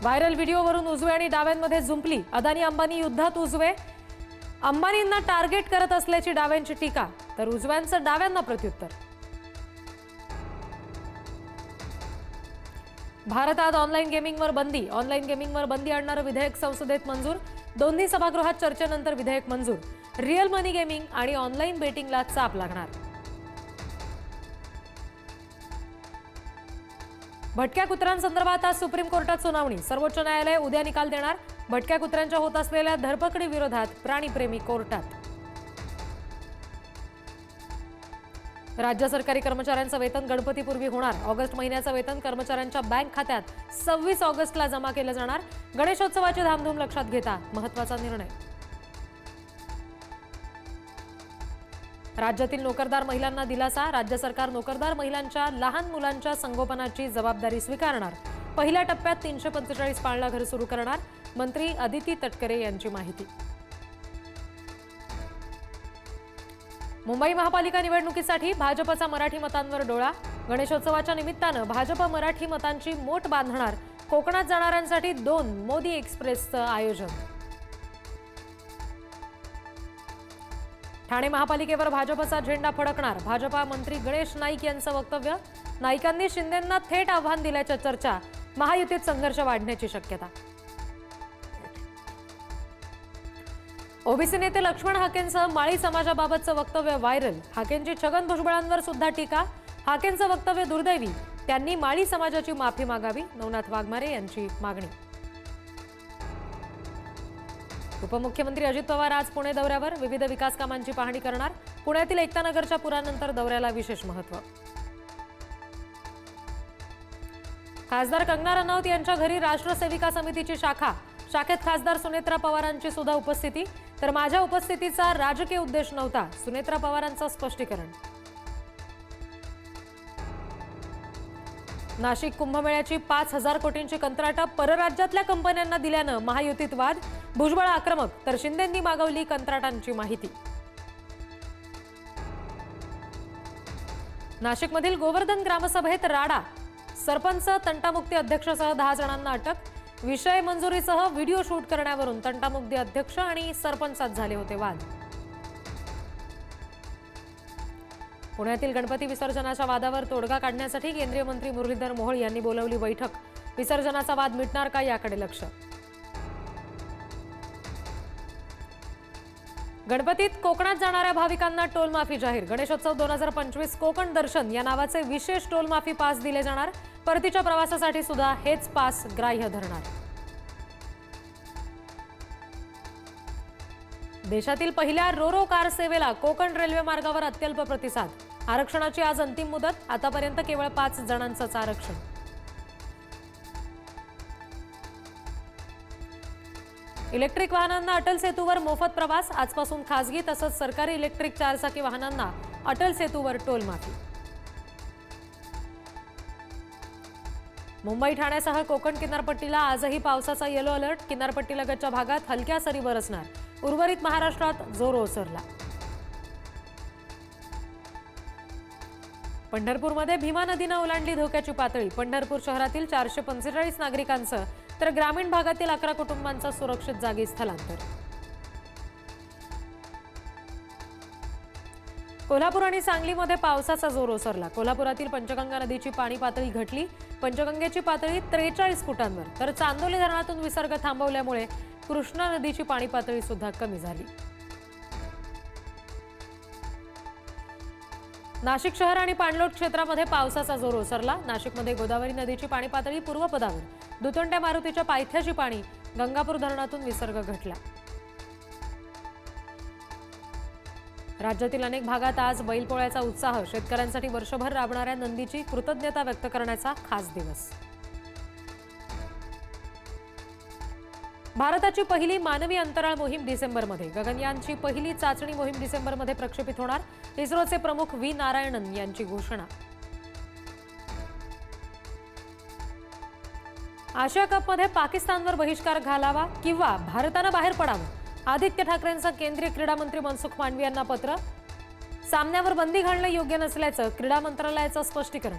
Viral व्हिडिओवरून उजवे आणि डाव्यांमध्ये जुंपली अदानी अंबानी युद्धात उजवे अंबानींना टार्गेट करत असल्याची डाव्यांची टीका तर उजव्यांचं डाव्यांना प्रत्युत्तर। भारतात ऑनलाईन गेमिंगवर बंदी आणणारं विधेयक संसदेत मंजूर। दोन्ही सभागृहात चर्चेनंतर विधेयक मंजूर। रिअल मनी गेमिंग आणि ऑनलाईन बेटिंगला चाप लागणार। भटक्या कुत्र्यांसंदर्भात आज सुप्रीम कोर्टात सुनावणी। सर्वोच्च न्यायालय उद्या निकाल देणार। भटक्या कुत्र्यांच्या होत असलेल्या धरपकडी विरोधात प्राणीप्रेमी कोर्टात। राज्य सरकारी कर्मचाऱ्यांचं वेतन गणपतीपूर्वी होणार। ऑगस्ट महिन्याचं वेतन कर्मचाऱ्यांच्या बँक खात्यात 26 ऑगस्टला जमा केलं जाणार। गणेशोत्सवाची धामधूम लक्षात घेता महत्त्वाचा निर्णय। राज्यातील नोकरदार महिलांना दिलासा। राज्य सरकार नोकरदार महिलांच्या लहान मुलांच्या संगोपनाची जबाबदारी स्वीकारणार। पहिल्या टप्प्यात 345 पाळणा घर सुरू करणार। मंत्री अदिती तटकरे यांची माहिती। मुंबई महापालिका निवडणुकीसाठी भाजपचा मराठी मतांवर डोळा। गणेशोत्सवाच्या निमित्तानं भाजप मराठी मतांची मोट बांधणार। कोकणात जाणाऱ्यांसाठी 2 मोदी एक्सप्रेसचं आयोजन। ठाणे महापालिकेवर भाजपचा झेंडा फडकणार। भाजपा मंत्री गणेश नाईक यांचं वक्तव्य। नाईकांनी शिंदेंना थेट आव्हान दिल्याच्या चर्चा। महायुतीत संघर्ष वाढण्याची शक्यता। ओबीसी नेते लक्ष्मण हाकेंचं माळी समाजाबाबतचं वक्तव्य व्हायरल। हाकेंची छगन भुजबळांवर सुद्धा टीका। हाकेंचं वक्तव्य दुर्दैवी। त्यांनी माळी समाजाची माफी मागावी। नवनाथ वाघमारे यांची मागणी। उपमुख्यमंत्री अजित पवार आज पुणे दौऱ्यावर। विविध विकास कामांची पाहणी करणार। पुण्यातील एकतानगरच्या पुरानंतर दौऱ्याला विशेष महत्त्व। खासदार कंगना रनौत यांच्या घरी राष्ट्र सेविका समितीची शाखेत खासदार सुनेत्रा पवारांची सुद्धा उपस्थिती। तर माझ्या उपस्थितीचा राजकीय उद्देश नव्हता, सुनेत्रा पवारांचं स्पष्टीकरण। नाशिक कुंभमेळ्याची 5,000 कोटींची कंत्राटं परराज्यातल्या कंपन्यांना दिल्यानं महायुतीत वाद। भुजबळ आक्रमक तर शिंदेंनी मागवली कंत्राटांची माहिती। नाशिकमधील गोवर्धन ग्रामसभेत राडा। सरपंच तंटामुक्ती अध्यक्षसह 10 जणांना अटक। विषय मंजुरीसह व्हिडिओ शूट करण्यावरून तंटामुक्ती अध्यक्ष आणि सरपंचात झाले होते वाद। पुण्यातील गणपती विसर्जनाच्या वादावर तोडगा काढण्यासाठी केंद्रीय मंत्री मुरलीधर मोहोळ यांनी बोलावली बैठक। विसर्जनाचा वाद मिटणार का याकडे लक्ष। गणपतीत कोकणात जाणाऱ्या भाविकांना टोलमाफी जाहीर। गणेशोत्सव 2025 कोकण दर्शन या नावाचे विशेष टोलमाफी पास दिले जाणार। परतीच्या प्रवासासाठी सुद्धा हेच पास ग्राह्य धरणार। देशातील पहिल्या रोरो कार सेवेला कोकण रेल्वे मार्गावर अत्यल्प प्रतिसाद। आरक्षणाची आज अंतिम मुदत। आतापर्यंत केवळ 5 जणांचंच आरक्षण। इलेक्ट्रिक वाहनांना अटल सेतूवर मोफत प्रवास। आजपासून खासगी तसंच सरकारी इलेक्ट्रिक 4 चाकी वाहनांना अटल सेतूवर टोलमाफी। मुंबई ठाण्यासह कोकण किनारपट्टीला आजही पावसाचा येलो अलर्ट। किनारपट्टीलगतच्या भागात हलक्या सरी बरसणार। उर्वरित महाराष्ट्रात जोर ओसरला। पंढरपूरमध्ये भीमा नदीनं ओलांडली धोक्याची पातळी। पंढरपूर शहरातील 445 नागरिकांचं तर ग्रामीण भागातील 11 कुटुंबांचं सुरक्षित जागी स्थलांतर। कोल्हापूर आणि सांगलीमध्ये पावसाचा जोर ओसरला। कोल्हापुरातील पंचगंगा नदीची पाणी पातळी घटली। पंचगंगेची पातळी 43 फुटांवर तर चांदोली धरणातून विसर्ग थांबवल्यामुळे कृष्णा नदीची पाणी पातळी सुद्धा कमी झाली। नाशिक शहर आणि पाणलोट क्षेत्रामध्ये पावसाचा जोर ओसरला। नाशिकमध्ये गोदावरी नदीची पाणी पातळी पूर्वपदावर। दुतोंड्या मारुतीच्या पायथ्याची पाणी गंगापूर धरणातून विसर्ग घटला। राज्यातील अनेक भागात आज बैलपोळ्याचा उत्साह। शेतकऱ्यांसाठी वर्षभर राबणाऱ्या नंदीची कृतज्ञता व्यक्त करण्याचा खास दिवस। भारताची पहिली मानवी अंतराळ मोहीम डिसेंबरमध्ये। गगनयानची पहिली चाचणी मोहीम डिसेंबरमध्ये प्रक्षेपित होणार। इस्रोचे प्रमुख व्ही नारायणन यांची घोषणा। आशिया कपमध्ये पाकिस्तानवर बहिष्कार घालावा किंवा भारतानं बाहेर पडावं। आदित्य ठाकरेंचं केंद्रीय क्रीडा मंत्री मनसुख मांडवी यांना पत्र। सामन्यावर बंदी घालणं योग्य नसल्याचं क्रीडा मंत्रालयाचं स्पष्टीकरण।